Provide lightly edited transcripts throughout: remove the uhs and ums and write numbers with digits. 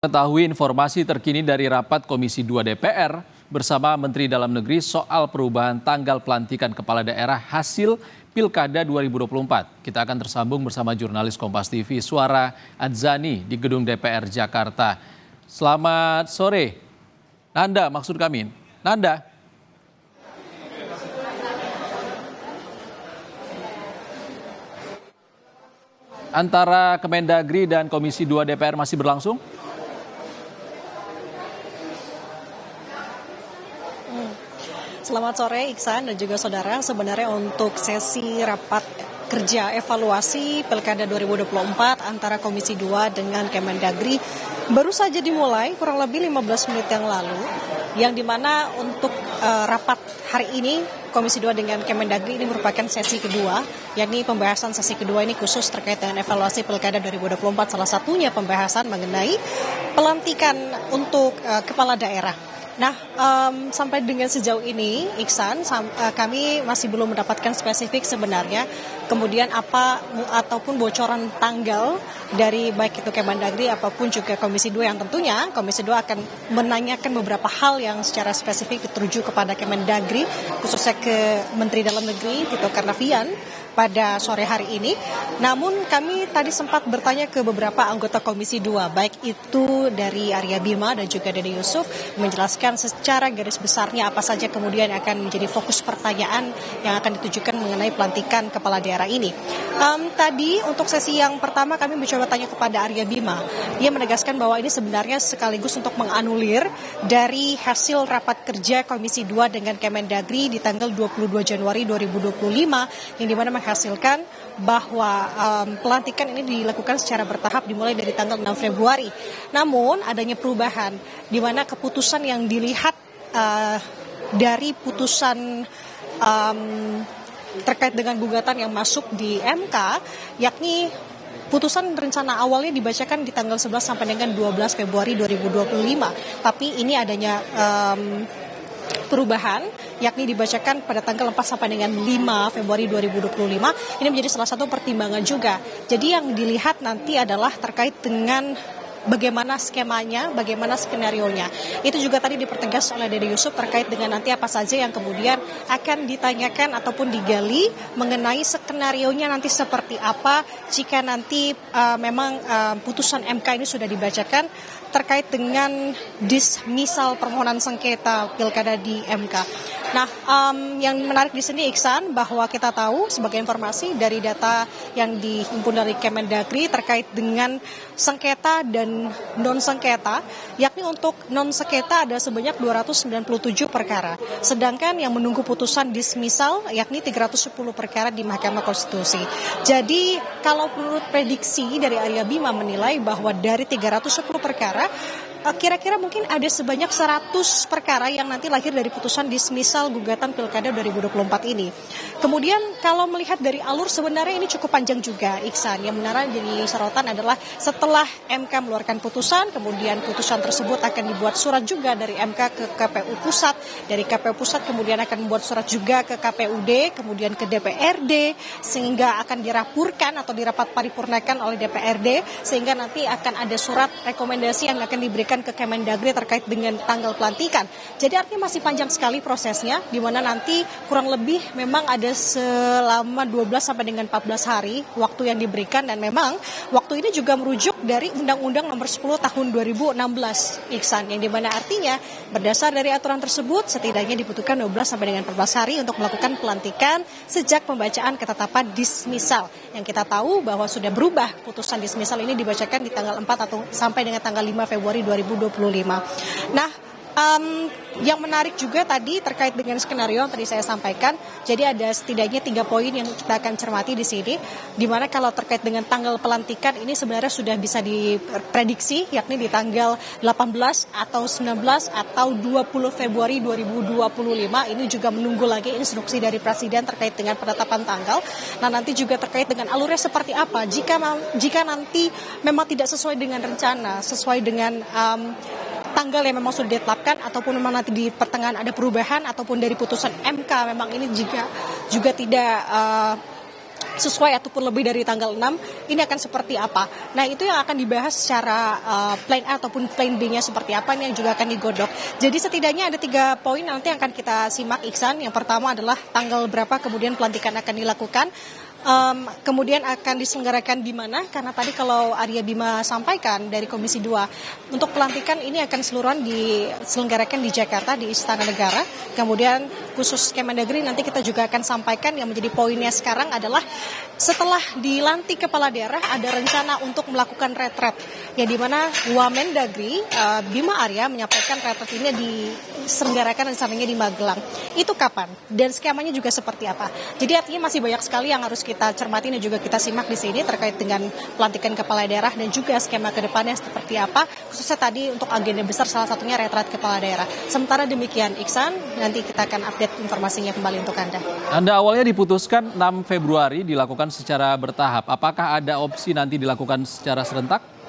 Mengetahui informasi terkini dari rapat Komisi 2 DPR bersama Menteri Dalam Negeri soal perubahan tanggal pelantikan kepala daerah hasil Pilkada 2024. Kita akan tersambung bersama jurnalis Kompas TV Suara Adzani di Gedung DPR Jakarta. Selamat sore, Nanda maksud kami. Nanda. Antara Kemendagri dan Komisi 2 DPR masih berlangsung? Selamat sore Iksan dan juga saudara. Sebenarnya untuk sesi rapat kerja evaluasi Pilkada 2024 antara Komisi 2 dengan Kemendagri baru saja dimulai kurang lebih 15 menit yang lalu, yang dimana untuk rapat hari ini Komisi 2 dengan Kemendagri ini merupakan sesi kedua, yakni pembahasan sesi kedua ini khusus terkait dengan evaluasi Pilkada 2024, salah satunya pembahasan mengenai pelantikan untuk kepala daerah. Nah, sampai dengan sejauh ini, Iksan, kami masih belum mendapatkan spesifik sebenarnya kemudian apa ataupun bocoran tanggal dari baik itu Kemendagri apapun juga Komisi 2, yang tentunya Komisi 2 akan menanyakan beberapa hal yang secara spesifik dituju kepada Kemendagri, khususnya ke Menteri Dalam Negeri Tito Karnavian pada sore hari ini. Namun kami tadi sempat bertanya ke beberapa anggota Komisi 2, baik itu dari Arya Bima dan juga Dede Yusuf, menjelaskan secara garis besarnya apa saja kemudian akan menjadi fokus pertanyaan yang akan ditujukan mengenai pelantikan kepala daerah ini. Tadi untuk sesi yang pertama kami mencoba tanya kepada Arya Bima. Dia menegaskan bahwa ini sebenarnya sekaligus untuk menganulir dari hasil rapat kerja Komisi 2 dengan Kemendagri di tanggal 22 Januari 2025 yang dimana menghasilkan bahwa pelantikan ini dilakukan secara bertahap dimulai dari tanggal 6 Februari. Namun adanya perubahan di mana keputusan yang dilihat dari putusan terkait dengan gugatan yang masuk di MK, yakni putusan rencana awalnya dibacakan di tanggal 11 sampai dengan 12 Februari 2025. Tapi ini adanya perubahan, yakni dibacakan pada tanggal 4 sampai dengan 5 Februari 2025. Ini menjadi salah satu pertimbangan juga. Jadi yang dilihat nanti adalah terkait dengan bagaimana skemanya, bagaimana skenarionya. Itu juga tadi dipertegas oleh Dede Yusuf terkait dengan nanti apa saja yang kemudian akan ditanyakan ataupun digali mengenai skenarionya nanti seperti apa jika nanti memang putusan MK ini sudah dibacakan terkait dengan dismisal permohonan sengketa pilkada di MK. Nah, yang menarik di sini Iksan, bahwa kita tahu sebagai informasi dari data yang dihimpun dari Kemendagri terkait dengan sengketa dan non sengketa, yakni untuk non sengketa ada sebanyak 297 perkara, sedangkan yang menunggu putusan dismisal yakni 310 perkara di Mahkamah Konstitusi. Jadi kalau menurut prediksi dari Arya Bima menilai bahwa dari 310 perkara kira-kira mungkin ada sebanyak 100 perkara yang nanti lahir dari putusan dismisal gugatan Pilkada 2024 ini. Kemudian kalau melihat dari alur sebenarnya ini cukup panjang juga Iksan. Yang menarik jadi sorotan adalah setelah MK mengeluarkan putusan, kemudian putusan tersebut akan dibuat surat juga dari MK ke KPU Pusat. Dari KPU Pusat kemudian akan membuat surat juga ke KPUD, kemudian ke DPRD, sehingga akan dirapurkan atau dirapat paripurnakan oleh DPRD, sehingga nanti akan ada surat rekomendasi yang akan diberikan ke Kemendagri terkait dengan tanggal pelantikan. Jadi artinya masih panjang sekali prosesnya, di mana nanti kurang lebih memang ada selama 12 sampai dengan 14 hari waktu yang diberikan, dan memang waktu ini juga merujuk dari Undang-Undang Nomor 10 Tahun 2016 Iksan, yang dimana artinya berdasar dari aturan tersebut setidaknya dibutuhkan 12 sampai dengan 14 hari untuk melakukan pelantikan sejak pembacaan ketetapan dismisal, yang kita tahu bahwa sudah berubah. Putusan dismisal ini dibacakan di tanggal 4 atau sampai dengan tanggal 5 Februari 2025. Nah, yang menarik juga tadi terkait dengan skenario yang tadi saya sampaikan. Jadi ada setidaknya 3 poin yang kita akan cermati di sini, di mana kalau terkait dengan tanggal pelantikan ini sebenarnya sudah bisa diprediksi, yakni di tanggal 18 atau 19 atau 20 Februari 2025. Ini juga menunggu lagi instruksi dari Presiden terkait dengan penetapan tanggal. Nah, nanti juga terkait dengan alurnya seperti apa jika nanti memang tidak sesuai dengan rencana, sesuai dengan tanggal yang memang sudah ditetapkan, ataupun memang nanti di pertengahan ada perubahan, ataupun dari putusan MK memang ini juga tidak sesuai ataupun lebih dari tanggal 6, ini akan seperti apa. Nah, itu yang akan dibahas secara plan A ataupun plan B-nya seperti apa, ini yang juga akan digodok. Jadi setidaknya ada 3 poin nanti yang akan kita simak, Iksan. Yang pertama adalah tanggal berapa kemudian pelantikan akan dilakukan. Kemudian akan diselenggarakan di mana, karena tadi kalau Arya Bima sampaikan dari Komisi 2, untuk pelantikan ini akan seluruhan diselenggarakan di Jakarta, di Istana Negara. Kemudian khusus Kemendagri nanti kita juga akan sampaikan, yang menjadi poinnya sekarang adalah setelah dilantik kepala daerah ada rencana untuk melakukan retret, ya di mana Wamendagri Bima Arya menyampaikan retret ini diselenggarakan rencananya di Magelang. Itu kapan dan skemanya juga seperti apa. Jadi artinya masih banyak sekali yang harus kita cermati dan juga kita simak di sini terkait dengan pelantikan kepala daerah dan juga skema kedepannya seperti apa, khususnya tadi untuk agenda besar salah satunya retret kepala daerah. Sementara demikian, Iksan, nanti kita akan update informasinya kembali untuk Anda. Anda awalnya diputuskan 6 Februari dilakukan secara bertahap. Apakah ada opsi nanti dilakukan secara serentak?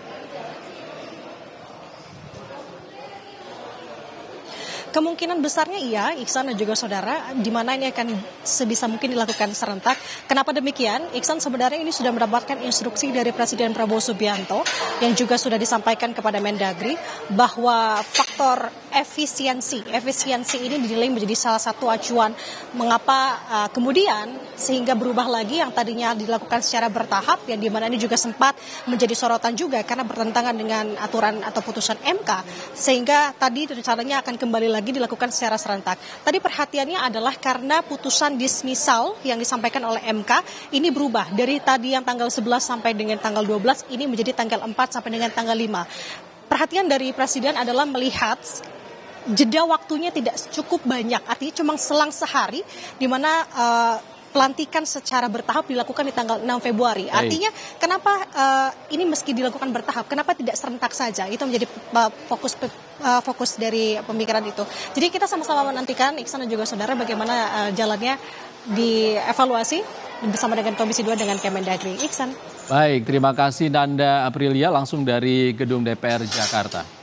Kemungkinan besarnya iya, Iksan dan juga saudara, di mana ini akan sebisa mungkin dilakukan serentak. Kenapa demikian? Iksan, sebenarnya ini sudah mendapatkan instruksi dari Presiden Prabowo Subianto yang juga sudah disampaikan kepada Mendagri bahwa faktor efisiensi ini dinilai menjadi salah satu acuan mengapa kemudian sehingga berubah lagi yang tadinya dilakukan secara bertahap, yang di mana ini juga sempat menjadi sorotan juga karena bertentangan dengan aturan atau putusan MK, sehingga tadi rencananya akan kembali lagi dilakukan secara serentak. Tadi perhatiannya adalah karena putusan dismisal yang disampaikan oleh MK ini berubah dari tadi yang tanggal 11 sampai dengan tanggal 12 ini menjadi tanggal 4 sampai dengan tanggal 5. Perhatian dari Presiden adalah melihat jeda waktunya tidak cukup banyak, artinya cuma selang sehari di mana pelantikan secara bertahap dilakukan di tanggal 6 Februari. Artinya kenapa ini meski dilakukan bertahap, kenapa tidak serentak saja? Itu menjadi fokus dari pemikiran itu. Jadi kita sama-sama menantikan, Iksan dan juga saudara, bagaimana jalannya dievaluasi bersama dengan Komisi 2 dengan Kemendagri. Iksan. Baik, terima kasih Nanda Aprilia langsung dari Gedung DPR Jakarta.